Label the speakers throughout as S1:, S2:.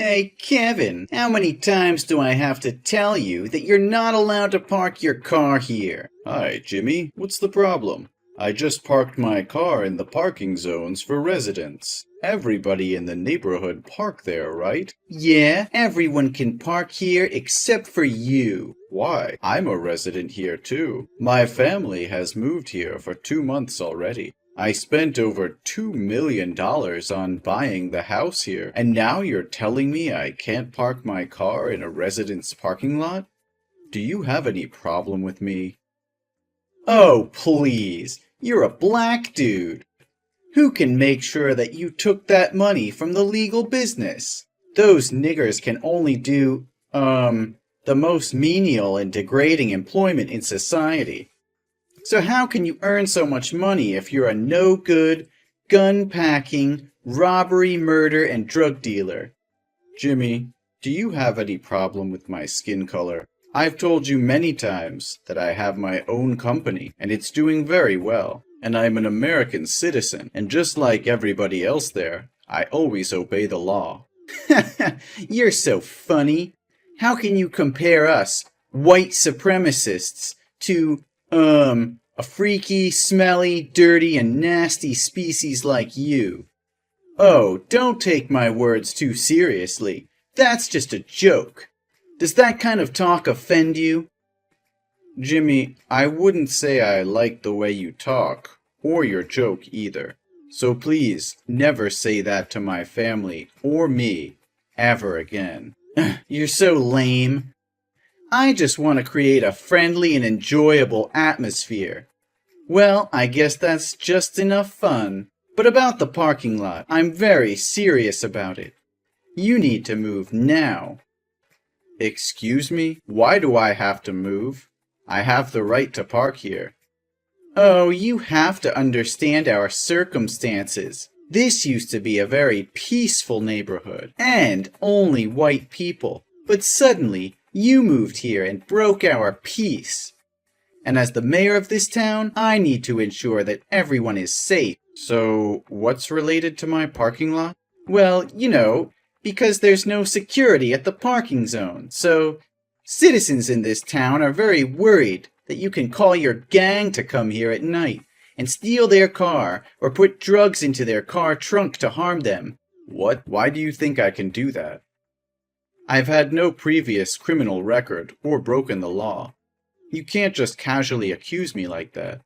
S1: Hey, Kevin, how many times do I have to tell you that you're not allowed to park your car here?
S2: Hi, Jimmy. What's the problem? I just parked my car in the parking zones for residents. Everybody in the neighborhood park there, right?
S1: Yeah, everyone can park here except for you.
S2: Why? I'm a resident here too. My family has moved here for 2 months already. I spent over $2 million on buying the house here, and now you're telling me I can't park my car in a resident's parking lot? Do you have any problem with me?
S1: Oh, please. You're a black dude. Who can make sure that you took that money from the legal business? Those niggers can only do, the most menial and degrading employment in society. So how can you earn so much money if you're a no-good, gun-packing, robbery, murder, and drug dealer?
S2: Jimmy, do you have any problem with my skin color? I've told you many times that I have my own company, and it's doing very well. And I'm an American citizen, and just like everybody else there, I always obey the law.
S1: You're so funny. How can you compare us, white supremacists, to, a freaky, smelly, dirty, and nasty species like you? Oh, don't take my words too seriously. That's just a joke. Does that kind of talk offend you?
S2: Jimmy, I wouldn't say I like the way you talk, or your joke either. So please, never say that to my family or me, ever again.
S1: You're so lame. I just want to create a friendly and enjoyable atmosphere. Well, I guess that's just enough fun. But about the parking lot, I'm very serious about it. You need to move now.
S2: Excuse me? Why do I have to move? I have the right to park here.
S1: Oh, you have to understand our circumstances. This used to be a very peaceful neighborhood, and only white people. But suddenly, you moved here and broke our peace. And as the mayor of this town, I need to ensure that everyone is safe.
S2: So, what's related to my parking lot?
S1: Well, because there's no security at the parking zone, so citizens in this town are very worried that you can call your gang to come here at night and steal their car or put drugs into their car trunk to harm them.
S2: What? Why do you think I can do that? I've had no previous criminal record or broken the law. You can't just casually accuse me like that.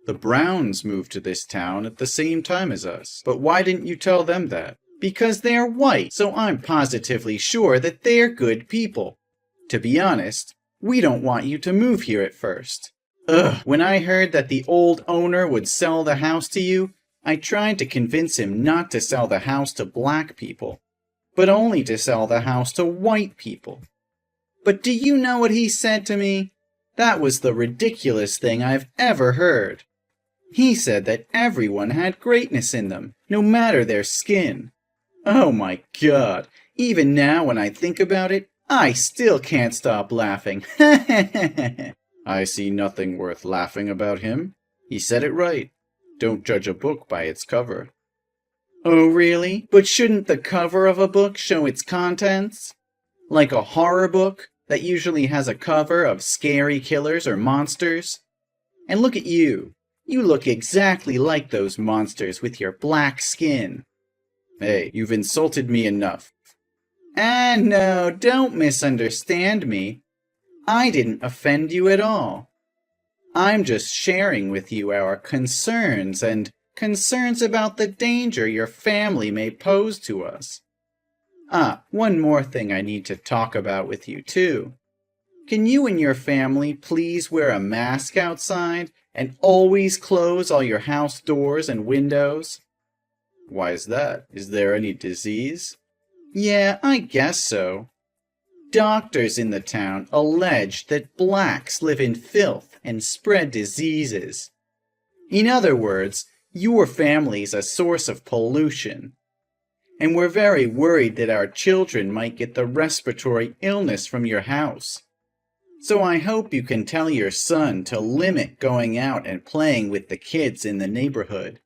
S2: The Browns moved to this town at the same time as us, but why didn't you tell them that?
S1: Because they're white, so I'm positively sure that they're good people. To be honest, we don't want you to move here at first. When I heard that the old owner would sell the house to you, I tried to convince him not to sell the house to black people, but only to sell the house to white people. But do you know what he said to me? That was the ridiculous thing I've ever heard. He said that everyone had greatness in them, no matter their skin. Oh my God, even now when I think about it, I still can't stop laughing.
S2: I see nothing worth laughing about him. He said it right. Don't judge a book by its cover.
S1: Oh really? But shouldn't the cover of a book show its contents? Like a horror book that usually has a cover of scary killers or monsters? And look at you. You look exactly like those monsters with your black skin.
S2: Hey, you've insulted me enough.
S1: And no, don't misunderstand me. I didn't offend you at all. I'm just sharing with you our concerns and concerns about the danger your family may pose to us. One more thing I need to talk about with you too. Can you and your family please wear a mask outside and always close all your house doors and windows?
S2: Why is that? Is there any disease?
S1: Yeah, I guess so. Doctors in the town allege that blacks live in filth and spread diseases. In other words, your family's a source of pollution. And we're very worried that our children might get the respiratory illness from your house. So I hope you can tell your son to limit going out and playing with the kids in the neighborhood.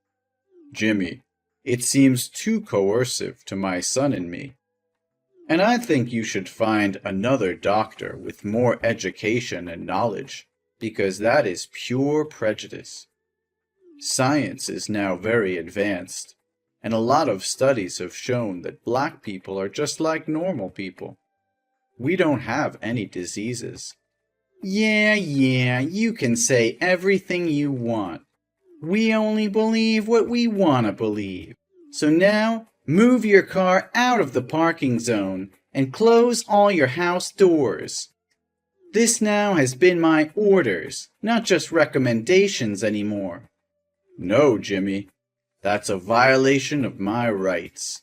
S2: Jimmy, it seems too coercive to my son and me. And I think you should find another doctor with more education and knowledge, because that is pure prejudice. Science is now very advanced, and a lot of studies have shown that black people are just like normal people. We don't have any diseases.
S1: Yeah, you can say everything you want. We only believe what we want to believe. So now, move your car out of the parking zone and close all your house doors. This now has been my orders, not just recommendations anymore.
S2: No, Jimmy. That's a violation of my rights.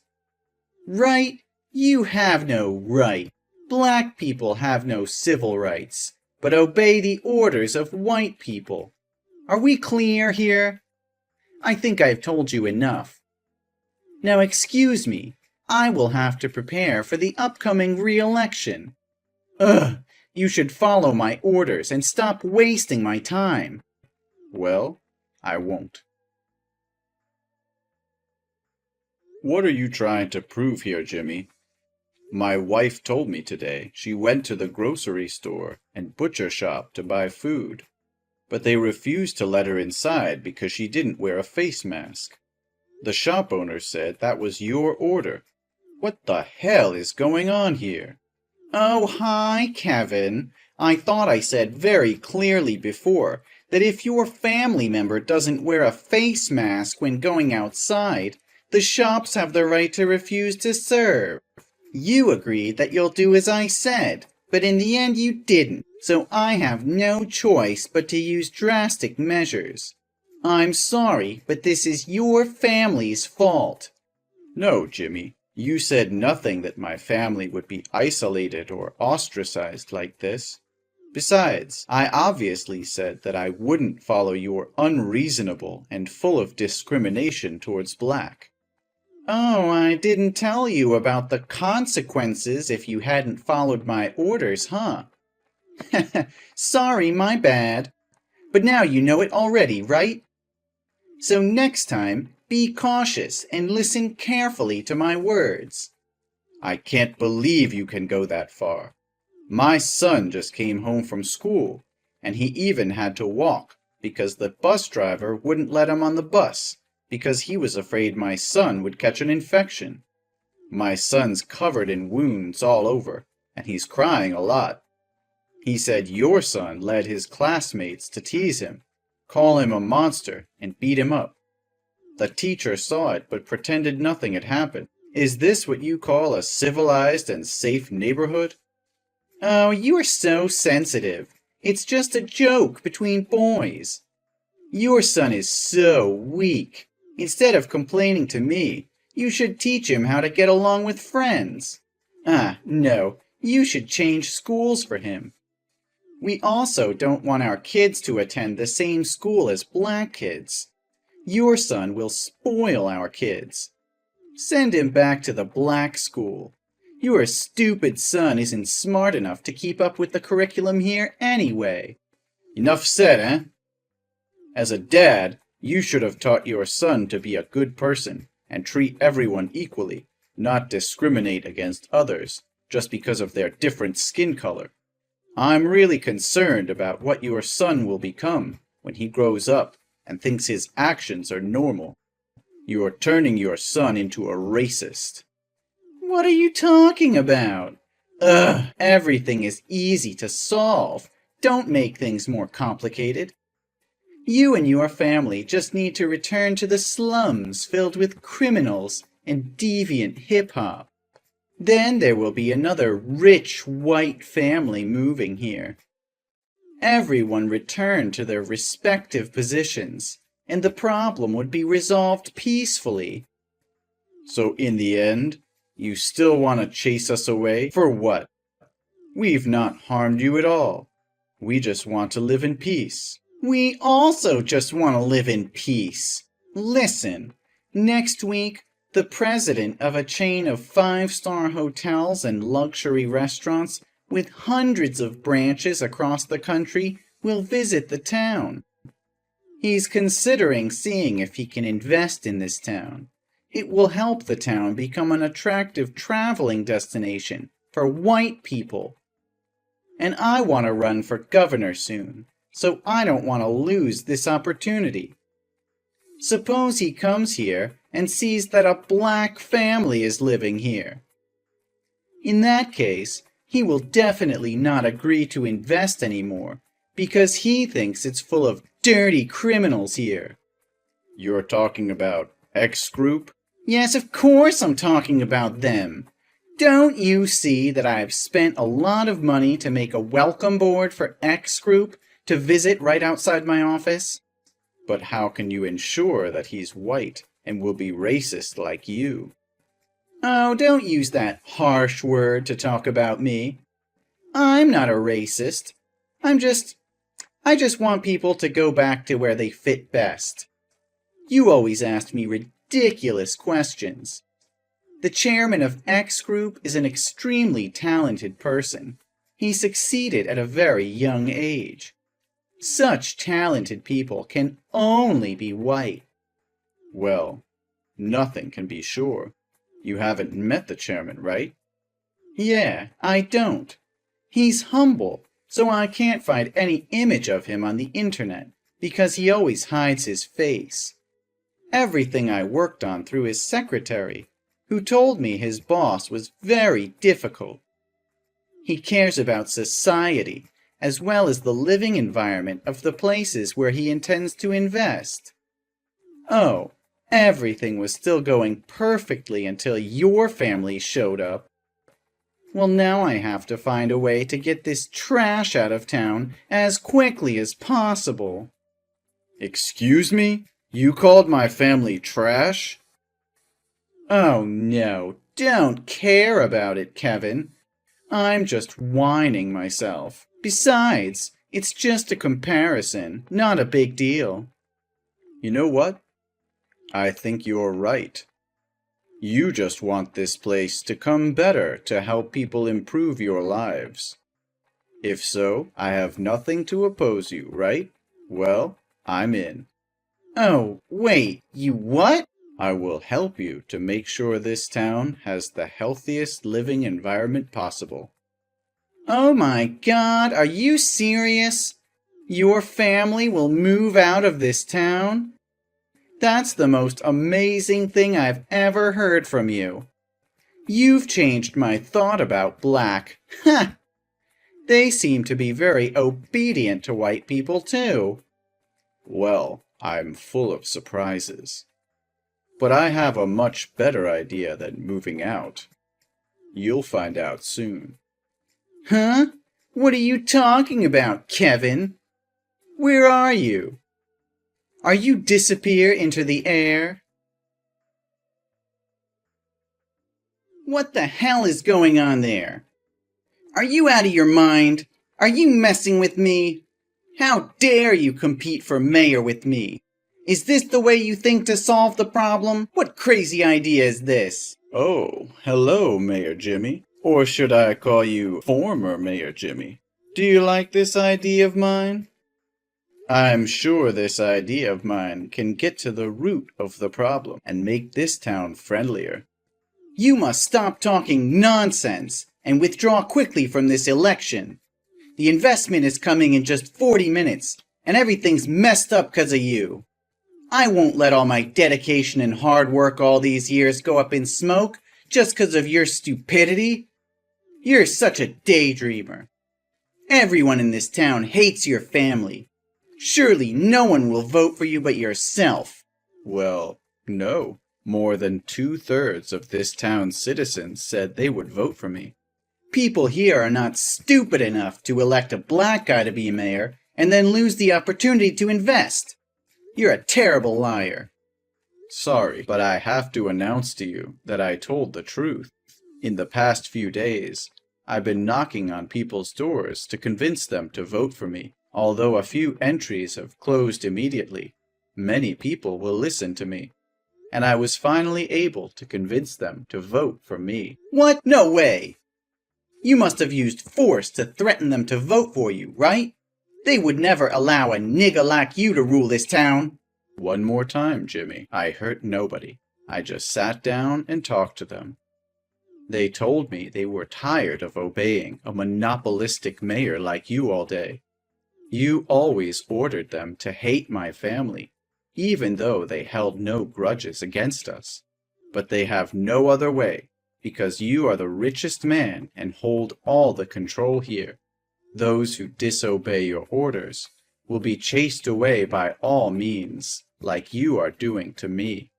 S1: Right? You have no right. Black people have no civil rights, but obey the orders of white people. Are we clear here? I think I've told you enough. Now excuse me, I will have to prepare for the upcoming re-election. Ugh, you should follow my orders and stop wasting my time.
S2: Well, I won't. What are you trying to prove here, Jimmy? My wife told me today she went to the grocery store and butcher shop to buy food, but they refused to let her inside because she didn't wear a face mask. The shop owner said that was your order. What the hell is going on here?
S1: Oh, hi, Kevin. I thought I said very clearly before that if your family member doesn't wear a face mask when going outside, the shops have the right to refuse to serve. You agreed that you'll do as I said, but in the end you didn't, so I have no choice but to use drastic measures. I'm sorry, but this is your family's fault.
S2: No, Jimmy, you said nothing that my family would be isolated or ostracized like this. Besides, I obviously said that I wouldn't follow your unreasonable and full of discrimination towards black.
S1: Oh, I didn't tell you about the consequences if you hadn't followed my orders, huh? Sorry, my bad. But now you know it already, right? So next time, be cautious and listen carefully to my words.
S2: I can't believe you can go that far. My son just came home from school, and he even had to walk because the bus driver wouldn't let him on the bus because he was afraid my son would catch an infection. My son's covered in wounds all over, and he's crying a lot. He said your son led his classmates to tease him, call him a monster, and beat him up. The teacher saw it but pretended nothing had happened. Is this what you call a civilized and safe neighborhood?
S1: Oh, you are so sensitive. It's just a joke between boys. Your son is so weak. Instead of complaining to me, you should teach him how to get along with friends. No, you should change schools for him. We also don't want our kids to attend the same school as black kids. Your son will spoil our kids. Send him back to the black school. Your stupid son isn't smart enough to keep up with the curriculum here anyway.
S2: Enough said, eh? As a dad, you should have taught your son to be a good person and treat everyone equally, not discriminate against others just because of their different skin color. I'm really concerned about what your son will become when he grows up and thinks his actions are normal. You are turning your son into a racist.
S1: What are you talking about? Everything is easy to solve. Don't make things more complicated. You and your family just need to return to the slums filled with criminals and deviant hip-hop. Then there will be another rich white family moving here. Everyone return to their respective positions, and the problem would be resolved peacefully.
S2: So in the end, you still want to chase us away? For what? We've not harmed you at all. We just want to live in peace.
S1: We also just want to live in peace. Listen, next week, the president of a chain of 5-star hotels and luxury restaurants with hundreds of branches across the country will visit the town. He's considering seeing if he can invest in this town. It will help the town become an attractive traveling destination for white people. And I want to run for governor soon, so I don't want to lose this opportunity. Suppose he comes here and sees that a black family is living here. In that case, he will definitely not agree to invest anymore, because he thinks it's full of dirty criminals here.
S2: You're talking about X Group?
S1: Yes, of course I'm talking about them. Don't you see that I've spent a lot of money to make a welcome board for X Group to visit right outside my office?
S2: But how can you ensure that he's white and will be racist like you?
S1: Oh, don't use that harsh word to talk about me. I'm not a racist. I just want people to go back to where they fit best. You always ask me ridiculous questions. The chairman of X Group is an extremely talented person. He succeeded at a very young age. Such talented people can only be white.
S2: Well, nothing can be sure. You haven't met the chairman, right?
S1: Yeah, I don't. He's humble, so I can't find any image of him on the internet because he always hides his face. Everything I worked on through his secretary, who told me his boss was very difficult. He cares about society as well as the living environment of the places where he intends to invest. Oh, everything was still going perfectly until your family showed up. Well, now I have to find a way to get this trash out of town as quickly as possible.
S2: Excuse me? You called my family trash?
S1: Oh no, don't care about it, Kevin. I'm just whining myself. Besides, it's just a comparison, not a big deal.
S2: You know what? I think you're right. You just want this place to come better to help people improve your lives. If so, I have nothing to oppose you, right? Well, I'm in.
S1: Oh, wait, you what?
S2: I will help you to make sure this town has the healthiest living environment possible.
S1: Oh my God, are you serious? Your family will move out of this town? That's the most amazing thing I've ever heard from you. You've changed my thought about black. Ha! They seem to be very obedient to white people, too.
S2: Well, I'm full of surprises. But I have a much better idea than moving out. You'll find out soon.
S1: Huh? What are you talking about, Kevin? Where are you? Are you disappear into the air? What the hell is going on there? Are you out of your mind? Are you messing with me? How dare you compete for mayor with me? Is this the way you think to solve the problem? What crazy idea is this?
S2: Oh, hello, Mayor Jimmy. Or should I call you former Mayor Jimmy? Do you like this idea of mine? I'm sure this idea of mine can get to the root of the problem and make this town friendlier.
S1: You must stop talking nonsense and withdraw quickly from this election. The investment is coming in just 40 minutes, and everything's messed up because of you. I won't let all my dedication and hard work all these years go up in smoke just because of your stupidity. You're such a daydreamer. Everyone in this town hates your family. Surely no one will vote for you but yourself.
S2: Well, no. More than 2/3 of this town's citizens said they would vote for me.
S1: People here are not stupid enough to elect a black guy to be mayor and then lose the opportunity to invest. You're a terrible liar.
S2: Sorry, but I have to announce to you that I told the truth. In the past few days, I've been knocking on people's doors to convince them to vote for me. Although a few entries have closed immediately, many people will listen to me. And I was finally able to convince them to vote for me.
S1: What? No way! You must have used force to threaten them to vote for you, right? They would never allow a nigger like you to rule this town.
S2: One more time, Jimmy. I hurt nobody. I just sat down and talked to them. They told me they were tired of obeying a monopolistic mayor like you all day. You always ordered them to hate my family, even though they held no grudges against us. But they have no other way, because you are the richest man and hold all the control here. Those who disobey your orders will be chased away by all means, like you are doing to me.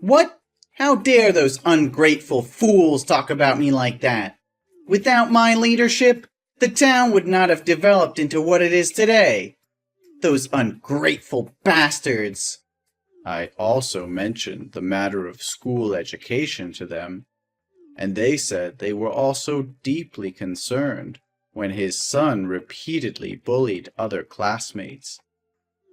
S1: What? How dare those ungrateful fools talk about me like that? Without my leadership, the town would not have developed into what it is today. Those ungrateful bastards.
S2: I also mentioned the matter of school education to them, and they said they were also deeply concerned when his son repeatedly bullied other classmates.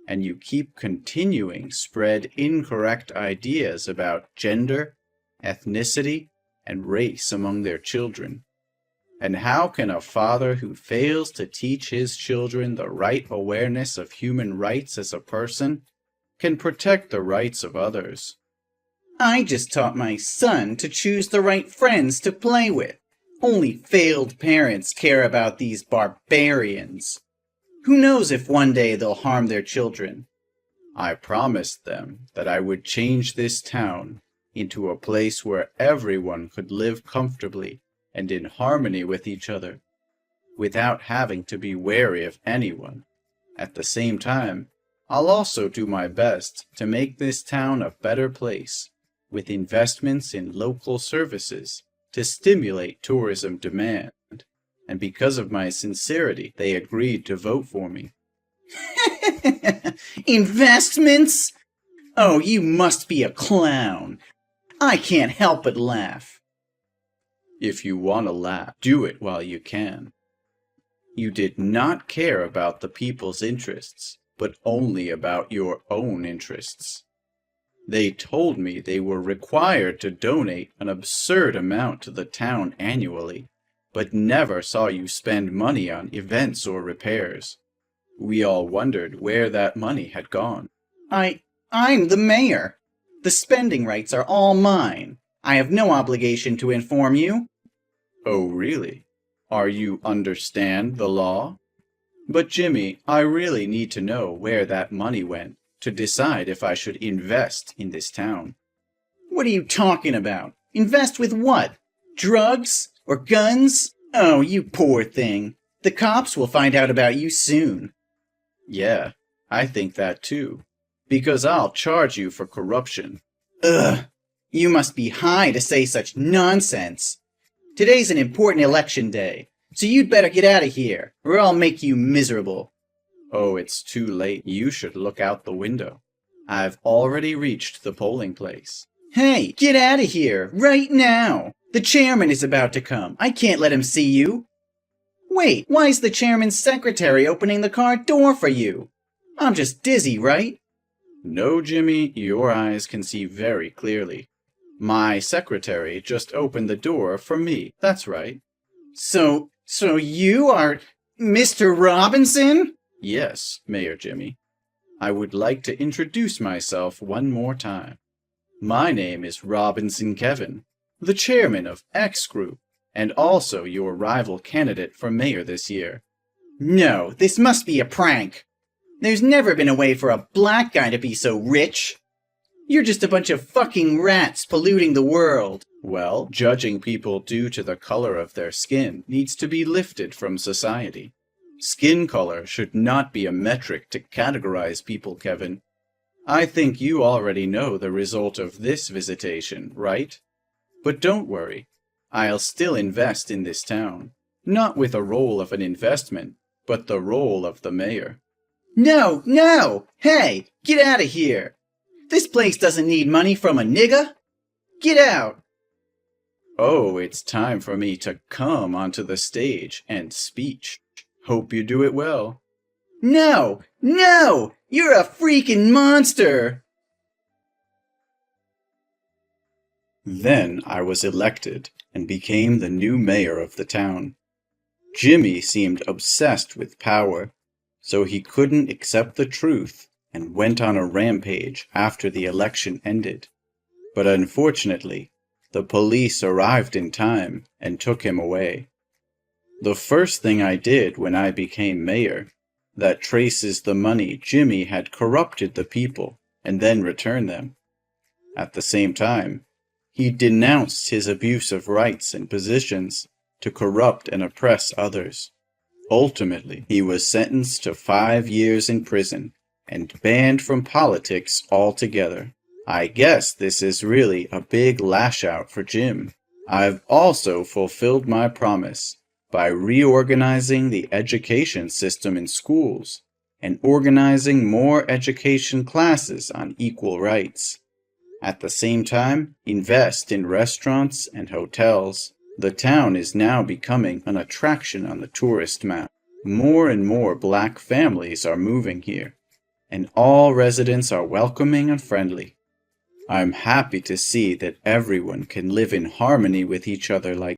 S2: And you keep continuing spread incorrect ideas about gender, ethnicity, and race among their children. And how can a father who fails to teach his children the right awareness of human rights as a person can protect the rights of others?
S1: I just taught my son to choose the right friends to play with. Only failed parents care about these barbarians. Who knows if one day they'll harm their children?
S2: I promised them that I would change this town into a place where everyone could live comfortably and in harmony with each other, without having to be wary of anyone. At the same time, I'll also do my best to make this town a better place, with investments in local services to stimulate tourism demand. And because of my sincerity, they agreed to vote for me.
S1: Investments? Oh, you must be a clown. I can't help but laugh.
S2: If you want to laugh, do it while you can. You did not care about the people's interests, but only about your own interests. They told me they were required to donate an absurd amount to the town annually, but never saw you spend money on events or repairs. We all wondered where that money had gone.
S1: I'm the mayor. The spending rights are all mine. I have no obligation to inform you.
S2: Oh, really? Are you understand the law? But Jimmy, I really need to know where that money went to decide if I should invest in this town.
S1: What are you talking about? Invest with what? Drugs? Or guns? Oh, you poor thing. The cops will find out about you soon.
S2: Yeah, I think that too. Because I'll charge you for corruption.
S1: Ugh, you must be high to say such nonsense. Today's an important election day, so you'd better get out of here, or I'll make you miserable.
S2: Oh, it's too late. You should look out the window. I've already reached the polling place.
S1: Hey, get out of here, right now! The chairman is about to come. I can't let him see you. Wait, why's the chairman's secretary opening the car door for you? I'm just dizzy, right?
S2: No, Jimmy, your eyes can see very clearly. My secretary just opened the door for me. That's right.
S1: So you are Mr. Robinson?
S2: Yes, Mayor Jimmy. I would like to introduce myself one more time. My name is Robinson Kevin, the chairman of X Group, and also your rival candidate for mayor this year.
S1: No, this must be a prank. There's never been a way for a black guy to be so rich. You're just a bunch of fucking rats polluting the world.
S2: Well, judging people due to the color of their skin needs to be lifted from society. Skin color should not be a metric to categorize people, Kevin. I think you already know the result of this visitation, right? But don't worry. I'll still invest in this town. Not with a role of an investment, but the role of the mayor.
S1: No! Hey, get out of here! This place doesn't need money from a nigger! Get out!
S2: Oh, it's time for me to come onto the stage and speech. Hope you do it well.
S1: No! You're a freaking monster!
S2: Then I was elected and became the new mayor of the town. Jimmy seemed obsessed with power, so he couldn't accept the truth and went on a rampage after the election ended. But unfortunately, the police arrived in time and took him away. The first thing I did when I became mayor, that traces the money Jimmy had corrupted the people and then returned them. At the same time, he denounced his abuse of rights and positions to corrupt and oppress others. Ultimately, he was sentenced to 5 years in prison and banned from politics altogether. I guess this is really a big lash out for Jim. I've also fulfilled my promise by reorganizing the education system in schools and organizing more education classes on equal rights. At the same time, invest in restaurants and hotels. The town is now becoming an attraction on the tourist map. More and more black families are moving here, and all residents are welcoming and friendly. I'm happy to see that everyone can live in harmony with each other like